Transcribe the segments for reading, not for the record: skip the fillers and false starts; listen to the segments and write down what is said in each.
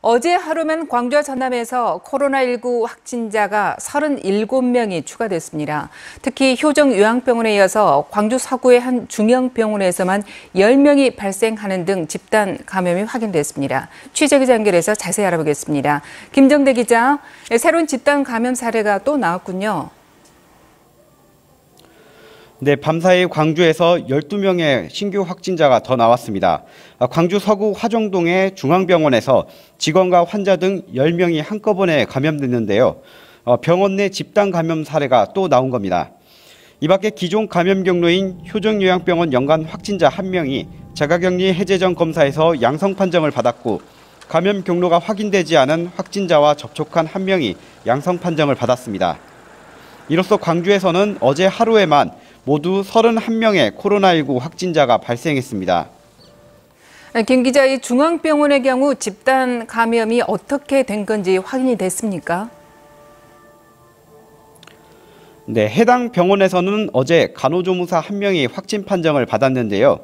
어제 하루만 광주와 전남에서 코로나19 확진자가 37명이 추가됐습니다. 특히 효정요양병원에 이어서 광주 서구의 한 중형병원에서만 10명이 발생하는 등 집단 감염이 확인됐습니다. 취재기자 연결해서 자세히 알아보겠습니다. 김정대 기자, 새로운 집단 감염 사례가 또 나왔군요. 네, 밤사이 광주에서 12명의 신규 확진자가 더 나왔습니다. 광주 서구 화정동의 중앙병원에서 직원과 환자 등 10명이 한꺼번에 감염됐는데요. 병원 내 집단 감염 사례가 또 나온 겁니다. 이 밖에 기존 감염 경로인 효정요양병원 연간 확진자 1명이 자가격리 해제 전 검사에서 양성 판정을 받았고, 감염 경로가 확인되지 않은 확진자와 접촉한 1명이 양성 판정을 받았습니다. 이로써 광주에서는 어제 하루에만 모두 31명의 코로나19 확진자가 발생했습니다. 김 기자, 이 중앙병원의 경우 집단 감염이 어떻게 된 건지 확인이 됐습니까? 네, 해당 병원에서는 어제 간호조무사 1명이 확진 판정을 받았는데요.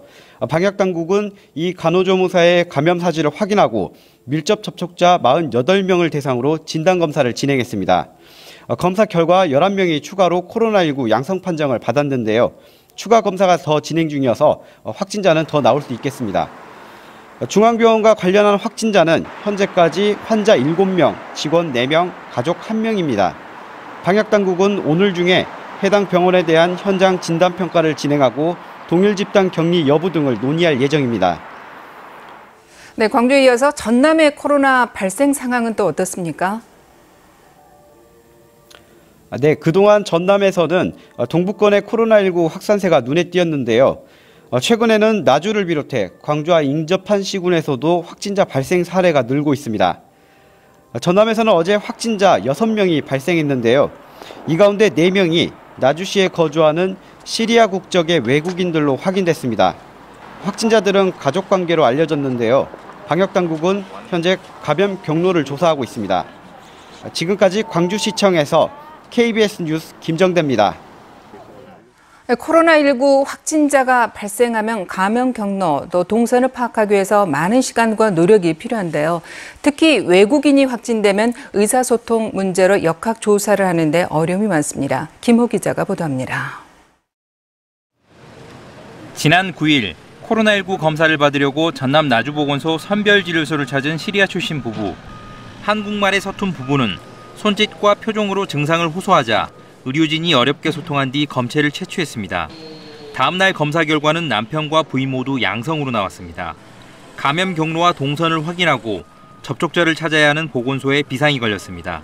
방역당국은 이 간호조무사의 감염 사실을 확인하고 밀접 접촉자 48명을 대상으로 진단검사를 진행했습니다. 검사 결과 11명이 추가로 코로나19 양성 판정을 받았는데요. 추가 검사가 더 진행 중이어서 확진자는 더 나올 수 있겠습니다. 중앙병원과 관련한 확진자는 현재까지 환자 7명, 직원 4명, 가족 1명입니다. 방역당국은 오늘 중에 해당 병원에 대한 현장 진단평가를 진행하고 동일 집단 격리 여부 등을 논의할 예정입니다. 네, 광주에 이어서 전남의 코로나 발생 상황은 또 어떻습니까? 네, 그동안 전남에서는 동부권의 코로나19 확산세가 눈에 띄었는데요. 최근에는 나주를 비롯해 광주와 인접한 시군에서도 확진자 발생 사례가 늘고 있습니다. 전남에서는 어제 확진자 6명이 발생했는데요. 이 가운데 4명이 나주시에 거주하는 시리아 국적의 외국인들로 확인됐습니다. 확진자들은 가족관계로 알려졌는데요. 방역당국은 현재 감염 경로를 조사하고 있습니다. 지금까지 광주시청에서 KBS 뉴스 김정대입니다. 코로나19 확진자가 발생하면 감염 경로, 또 동선을 파악하기 위해서 많은 시간과 노력이 필요한데요. 특히 외국인이 확진되면 의사소통 문제로 역학조사를 하는데 어려움이 많습니다. 김호 기자가 보도합니다. 지난 9일 코로나19 검사를 받으려고 전남 나주보건소 선별진료소를 찾은 시리아 출신 부부. 한국말에 서툰 부부는 손짓과 표정으로 증상을 호소하자 의료진이 어렵게 소통한 뒤 검체를 채취했습니다. 다음 날 검사 결과는 남편과 부인 모두 양성으로 나왔습니다. 감염 경로와 동선을 확인하고 접촉자를 찾아야 하는 보건소에 비상이 걸렸습니다.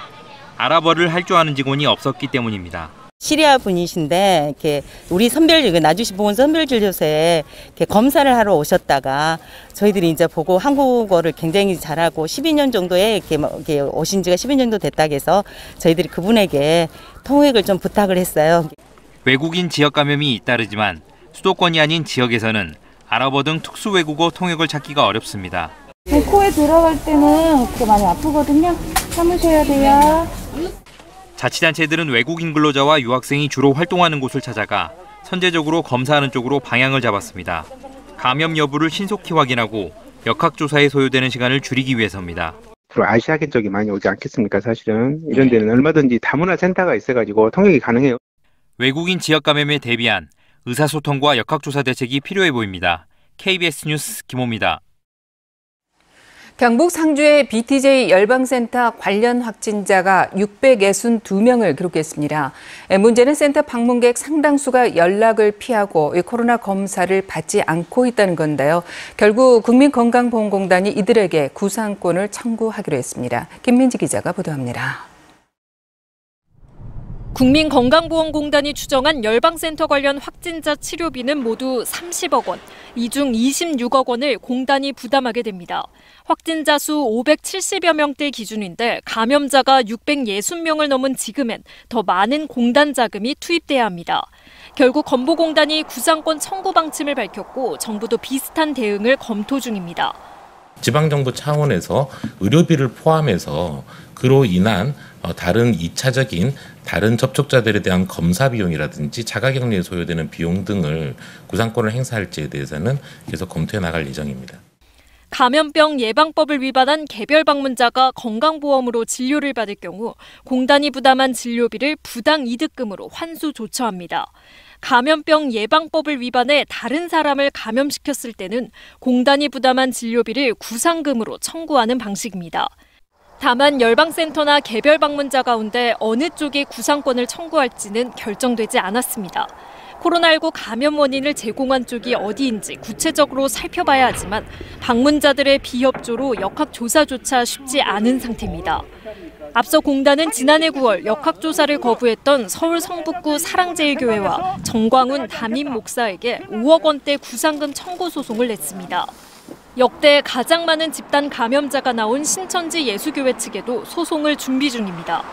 아랍어를 할 줄 아는 직원이 없었기 때문입니다. 시리아 분이신데 이렇게 우리 나주시 보건소 선별진료소에 이렇게 검사를 하러 오셨다가 저희들이 이제 보고 한국어를 굉장히 잘하고 12년 정도에 이렇게 오신 지가 12년 정도 됐다고 해서 저희들이 그분에게 통역을 좀 부탁을 했어요. 외국인 지역 감염이 잇따르지만 수도권이 아닌 지역에서는 아랍어 등 특수 외국어 통역을 찾기가 어렵습니다. 코에 들어갈 때는 그게 많이 아프거든요. 참으셔야 돼요. 자치단체들은 외국인 근로자와 유학생이 주로 활동하는 곳을 찾아가 선제적으로 검사하는 쪽으로 방향을 잡았습니다. 감염 여부를 신속히 확인하고 역학조사에 소요되는 시간을 줄이기 위해서입니다. 아시아계 쪽이 많이 오지 않겠습니까? 사실은 이런 데는 얼마든지 다문화 센터가 있어가지고 통역이 가능해요. 외국인 지역 감염에 대비한 의사소통과 역학조사 대책이 필요해 보입니다. KBS 뉴스 김호입니다. 경북 상주의 BTJ 열방센터 관련 확진자가 662명을 기록했습니다. 문제는 센터 방문객 상당수가 연락을 피하고 코로나 검사를 받지 않고 있다는 건데요. 결국 국민건강보험공단이 이들에게 구상권을 청구하기로 했습니다. 김민지 기자가 보도합니다. 국민건강보험공단이 추정한 열방센터 관련 확진자 치료비는 모두 30억 원, 이 중 26억 원을 공단이 부담하게 됩니다. 확진자 수 570여 명대 기준인데 감염자가 660명을 넘은 지금엔 더 많은 공단 자금이 투입돼야 합니다. 결국 건보공단이 구상권 청구 방침을 밝혔고 정부도 비슷한 대응을 검토 중입니다. 지방정부 차원에서 의료비를 포함해서 그로 인한 다른 2차적인 다른 접촉자들에 대한 검사 비용이라든지 자가격리에 소요되는 비용 등을 구상권을 행사할지에 대해서는 계속 검토해 나갈 예정입니다. 감염병 예방법을 위반한 개별 방문자가 건강보험으로 진료를 받을 경우 공단이 부담한 진료비를 부당 이득금으로 환수 조처합니다. 감염병 예방법을 위반해 다른 사람을 감염시켰을 때는 공단이 부담한 진료비를 구상금으로 청구하는 방식입니다. 다만 열방센터나 개별 방문자 가운데 어느 쪽이 구상권을 청구할지는 결정되지 않았습니다. 코로나19 감염 원인을 제공한 쪽이 어디인지 구체적으로 살펴봐야 하지만 방문자들의 비협조로 역학조사조차 쉽지 않은 상태입니다. 앞서 공단은 지난해 9월 역학조사를 거부했던 서울 성북구 사랑제일교회와 정광훈 담임 목사에게 5억 원대 구상금 청구 소송을 냈습니다. 역대 가장 많은 집단 감염자가 나온 신천지 예수교회 측에도 소송을 준비 중입니다.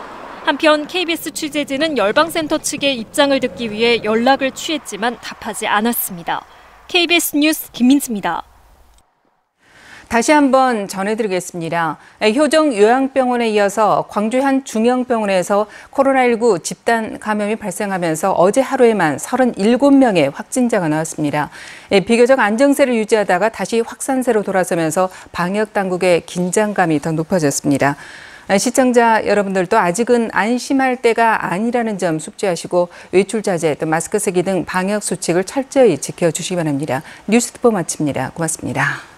한편 KBS 취재진은 열방센터 측의 입장을 듣기 위해 연락을 취했지만 답하지 않았습니다. KBS 뉴스 김민수입니다. 다시 한번 전해드리겠습니다. 효정 요양병원에 이어서 광주 한 중형병원에서 코로나19 집단 감염이 발생하면서 어제 하루에만 37명의 확진자가 나왔습니다. 비교적 안정세를 유지하다가 다시 확산세로 돌아서면서 방역당국의 긴장감이 더 높아졌습니다. 시청자 여러분들도 아직은 안심할 때가 아니라는 점 숙지하시고 외출 자제, 또 마스크 쓰기 등 방역 수칙을 철저히 지켜주시기 바랍니다. 뉴스 특보 마칩니다. 고맙습니다.